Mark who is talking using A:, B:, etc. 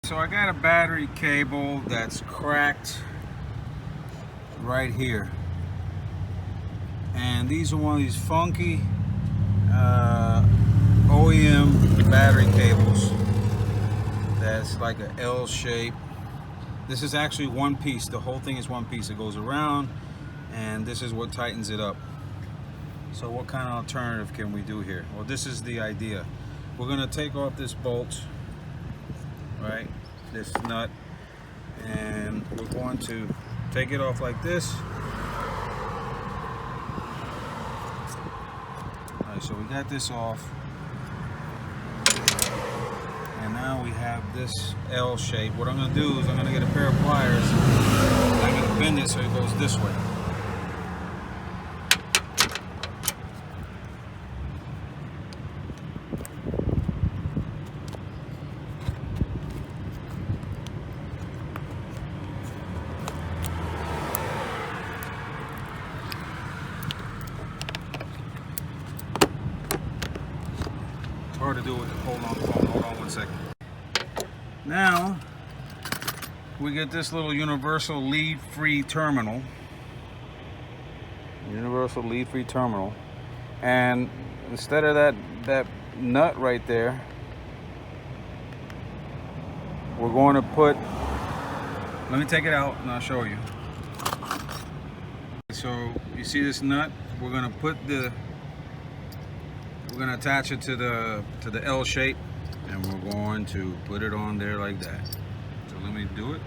A: So I got a battery cable that's cracked right here, and these are one of these funky OEM battery cables that's like an L shape. This is actually one piece. The whole thing is one piece. It goes around, and this is what tightens it up. So what kind of alternative can we do here? Well, this is the idea. We're going to take off this bolt, right, this nut, and we're going to take it off like this. All right, so we got this off, and now we have this L shape. What I'm going to do is I'm going to get a pair of pliers, and I'm going to bend it so it goes this way. Hard to do with it. Hold on 1 second. Now we get this little universal lead-free terminal. Universal lead-free terminal, and instead of that nut right there, we're going to put. Let me take it out and I'll show you. So you see this nut? We're going to put the. We're going to attach it to the L shape, and we're going to put it on there like that. So let me do it.